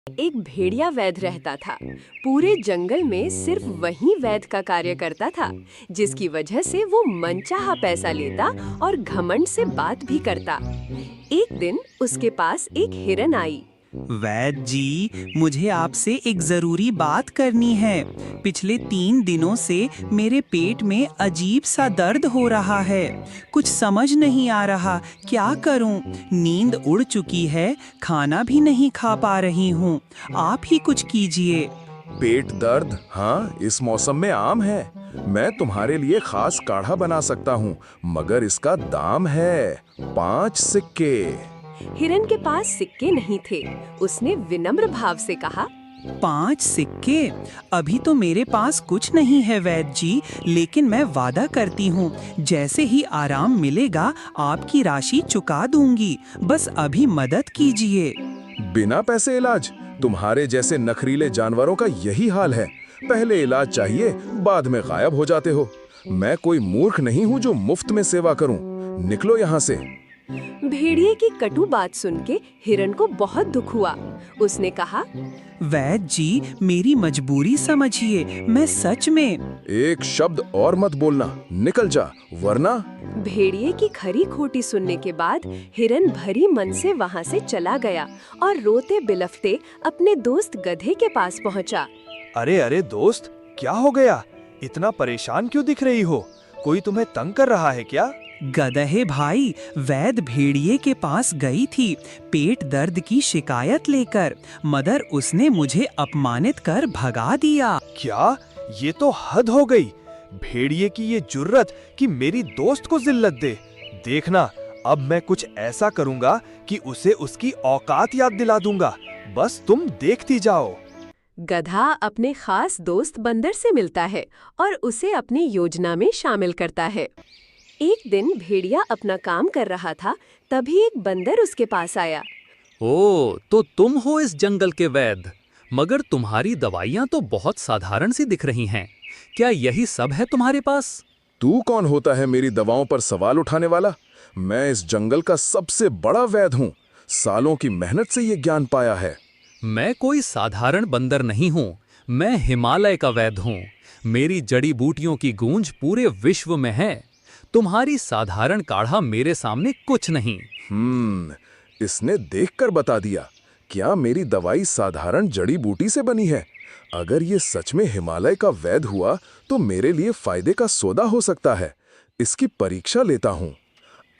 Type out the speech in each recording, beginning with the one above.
एक भेड़िया वैद्य रहता था। पूरे जंगल में सिर्फ वही वैद्य का कार्य करता था, जिसकी वजह से वो मनचाहा पैसा लेता और घमंड से बात भी करता। एक दिन उसके पास एक हिरन आई। वैद्य जी, मुझे आपसे एक जरूरी बात करनी है। पिछले 3 दिनों से मेरे पेट में अजीब सा दर्द हो रहा है। कुछ समझ नहीं आ रहा क्या करूं। नींद उड़ चुकी है, खाना भी नहीं खा पा रही हूं। आप ही कुछ कीजिए। पेट दर्द, हाँ, इस मौसम में आम है। मैं तुम्हारे लिए खास काढ़ा बना सकता हूँ, मगर इसका दाम है 5 सिक्के। हिरन के पास सिक्के नहीं थे। उसने विनम्र भाव से कहा, 5 सिक्के? अभी तो मेरे पास कुछ नहीं है वैद्य जी, लेकिन मैं वादा करती हूँ जैसे ही आराम मिलेगा आपकी राशि चुका दूंगी। बस अभी मदद कीजिए। बिना पैसे इलाज? तुम्हारे जैसे नखरीले जानवरों का यही हाल है। पहले इलाज चाहिए, बाद में गायब हो जाते हो। मैं कोई मूर्ख नहीं हूँ जो मुफ्त में सेवा करूँ। निकलो यहाँ से। भेड़िए की कटु बात सुन के हिरन को बहुत दुख हुआ। उसने कहा, वैद्य जी, मेरी मजबूरी समझिए। मैं सच में। एक शब्द और मत बोलना, निकल जा, वरना। भेड़िए की खरी खोटी सुनने के बाद हिरन भरी मन से वहाँ से चला गया और रोते बिलखते अपने दोस्त गधे के पास पहुँचा। अरे अरे दोस्त, क्या हो गया? इतना परेशान क्यों दिख रही हो? कोई तुम्हें तंग कर रहा है क्या? गधे भाई, वैद्य भेड़िए के पास गई थी पेट दर्द की शिकायत लेकर, मगर उसने मुझे अपमानित कर भगा दिया। क्या? ये तो हद हो गई। भेड़िए की ये जुर्रत कि मेरी दोस्त को जिल्लत दे। देखना, अब मैं कुछ ऐसा करूंगा कि उसे उसकी औकात याद दिला दूंगा। बस तुम देखती जाओ। गधा अपने खास दोस्त बंदर से मिलता है और उसे अपनी योजना में शामिल करता है। एक दिन भेड़िया अपना काम कर रहा था, तभी एक बंदर उसके पास आया। ओ, तो तुम हो इस जंगल के वैद्य। मगर तुम्हारी दवाइयाँ तो बहुत साधारण सी दिख रही हैं। क्या यही सब है तुम्हारे पास? तू कौन होता है मेरी दवाओं पर सवाल उठाने वाला? मैं इस जंगल का सबसे बड़ा वैद्य हूँ। सालों की मेहनत से ये ज्ञान पाया है। मैं कोई साधारण बंदर नहीं हूँ। मैं हिमालय का वैद्य हूँ। मेरी जड़ी बूटियों की गूंज पूरे विश्व में है। तुम्हारी साधारण काढ़ा मेरे सामने कुछ नहीं। इसने देखकर बता दिया। क्या मेरी दवाई साधारण जड़ी बूटी से बनी है? अगर ये सच में हिमालय का वैद्य हुआ तो मेरे लिए फायदे का सौदा हो सकता है। इसकी परीक्षा लेता हूँ।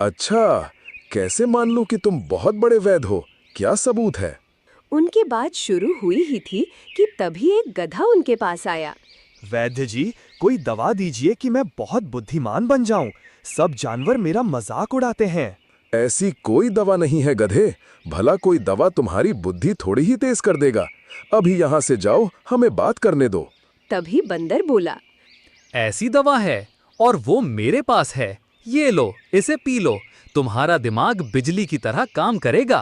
अच्छा, कैसे मान लूं कि तुम बहुत बड़े वैद्य हो? क्या सबूत है? उनकी बात शुरू हुई ही थी कि तभी एक गधा उनके पास आया। वैद्य जी, कोई दवा दीजिए कि मैं बहुत बुद्धिमान बन जाऊं। सब जानवर मेरा मजाक उड़ाते हैं। ऐसी कोई दवा नहीं है गधे। भला कोई दवा तुम्हारी बुद्धि थोड़ी ही तेज कर देगा। अभी यहाँ से जाओ, हमें बात करने दो। तभी बंदर बोला, ऐसी दवा है और वो मेरे पास है। ये लो, इसे पी लो। तुम्हारा दिमाग बिजली की तरह काम करेगा।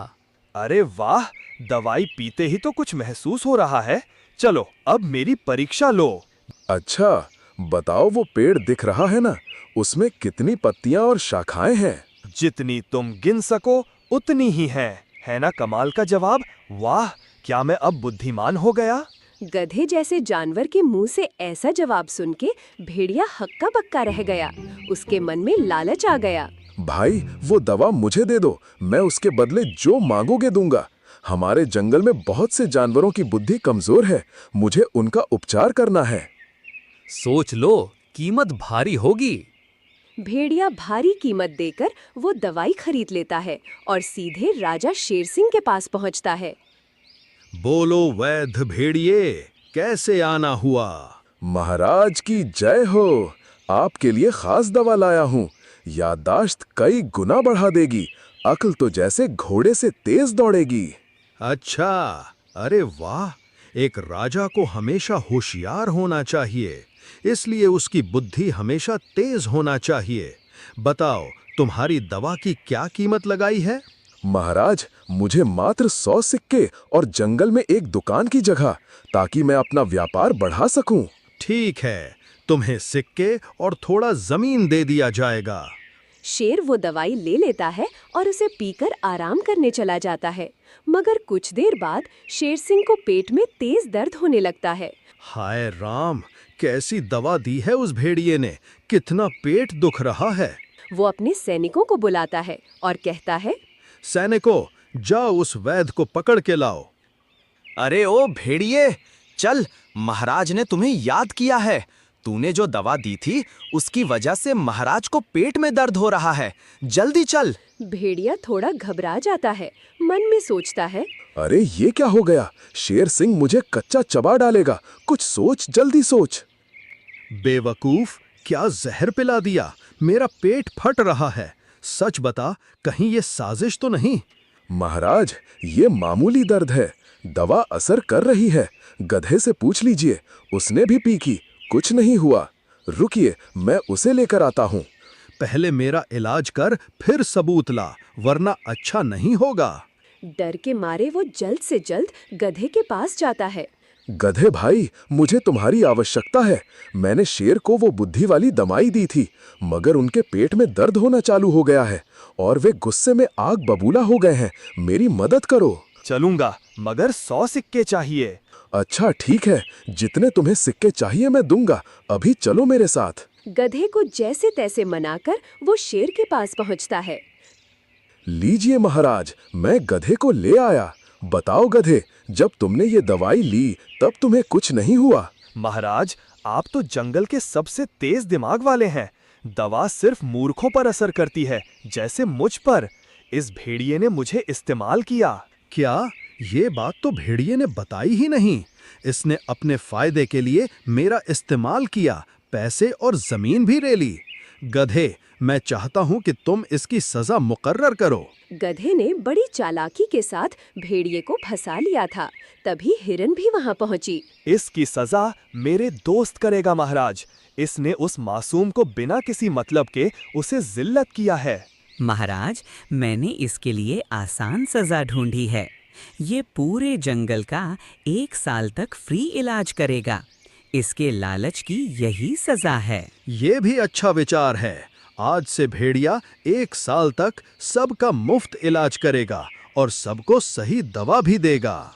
अरे वाह, दवाई पीते ही तो कुछ महसूस हो रहा है। चलो, अब मेरी परीक्षा लो। अच्छा, बताओ, वो पेड़ दिख रहा है ना? उसमें कितनी पत्तियां और शाखाएं हैं? जितनी तुम गिन सको उतनी ही हैं। है ना कमाल का जवाब? वाह, क्या मैं अब बुद्धिमान हो गया? गधे जैसे जानवर के मुंह से ऐसा जवाब सुन के भेड़िया हक्का बक्का रह गया। उसके मन में लालच आ गया। भाई, वो दवा मुझे दे दो। मैं उसके बदले जो मांगोगे दूंगा। हमारे जंगल में बहुत से जानवरों की बुद्धि कमजोर है। मुझे उनका उपचार करना है। सोच लो, कीमत भारी होगी। भेड़िया भारी कीमत देकर वो दवाई खरीद लेता है और सीधे राजा शेर सिंह के पास पहुंचता है। बोलो वैद्य भेड़िए, कैसे आना हुआ? महाराज की जय हो। आपके लिए खास दवा लाया हूँ। याददाश्त कई गुना बढ़ा देगी। अक्ल तो जैसे घोड़े से तेज दौड़ेगी। अच्छा, अरे वाह। एक राजा को हमेशा होशियार होना चाहिए, इसलिए उसकी बुद्धि हमेशा तेज होना चाहिए। बताओ, तुम्हारी दवा की क्या कीमत लगाई है? महाराज, मुझे मात्र 100 सिक्के और जंगल में एक दुकान की जगह, ताकि मैं अपना व्यापार बढ़ा सकूं। ठीक है, तुम्हें सिक्के और थोड़ा जमीन दे दिया जाएगा। शेर वो दवाई ले लेता है और उसे पीकर आराम करने चला जाता है। मगर कुछ देर बाद शेर सिंह को पेट में तेज दर्द होने लगता है। हाय राम, कैसी दवा दी है उस भेड़िए ने, कितना पेट दुख रहा है। वो अपने सैनिकों को बुलाता है और कहता है, सैनिकों, जाओ उस वैद्य को पकड़ के लाओ। अरे ओ भेड़िए, चल, महाराज ने तुम्हें याद किया है। तूने जो दवा दी थी उसकी वजह से महाराज को पेट में दर्द हो रहा है, जल्दी चल। भेड़िया थोड़ा घबरा जाता है, मन में सोचता है, अरे ये क्या हो गया, शेर सिंह मुझे कच्चा चबा डालेगा, कुछ सोच, जल्दी सोच। बेवकूफ, क्या जहर पिला दिया, मेरा पेट फट रहा है। सच बता, कहीं ये साजिश तो नहीं? महाराज, ये मामूली दर्द है, दवा असर कर रही है। गधे से पूछ लीजिए, उसने भी पी की, कुछ नहीं हुआ। रुकिए, मैं उसे लेकर आता हूँ। पहले मेरा इलाज कर, फिर सबूत ला, वरना अच्छा नहीं होगा। डर के मारे वो जल्द से जल्द गधे के पास जाता है। गधे भाई, मुझे तुम्हारी आवश्यकता है। मैंने शेर को वो बुद्धि वाली दवाई दी थी, मगर उनके पेट में दर्द होना चालू हो गया है और वे गुस्से में आग बबूला हो गए हैं। मेरी मदद करो। चलूंगा, मगर 100 सिक्के चाहिए। अच्छा ठीक है, जितने तुम्हें सिक्के चाहिए मैं दूंगा। अभी चलो मेरे साथ। गधे को जैसे तैसे मनाकर वो शेर के पास पहुंचता है। लीजिए महाराज, मैं गधे को ले आया। बताओ गधे, जब तुमने ये दवाई ली तब तुम्हें कुछ नहीं हुआ? महाराज, आप तो जंगल के सबसे तेज दिमाग वाले हैं। दवा सिर्फ मूर्खों पर असर करती है, जैसे मुझ पर। इस भेड़िए ने मुझे इस्तेमाल किया। क्या? ये बात तो भेड़िए ने बताई ही नहीं। इसने अपने फायदे के लिए मेरा इस्तेमाल किया, पैसे और जमीन भी ले ली। गधे, मैं चाहता हूँ कि तुम इसकी सजा मुकर्रर करो। गधे ने बड़ी चालाकी के साथ भेड़िए को फंसा लिया था। तभी हिरन भी वहां पहुंची। इसकी सजा मेरे दोस्त करेगा महाराज। इसने उस मासूम को बिना किसी मतलब के उसे जिल्लत किया है। महाराज, मैंने इसके लिए आसान सजा ढूंढी है। ये पूरे जंगल का 1 साल तक फ्री इलाज करेगा। इसके लालच की यही सजा है। ये भी अच्छा विचार है। आज से भेड़िया 1 साल तक सबका मुफ्त इलाज करेगा और सबको सही दवा भी देगा।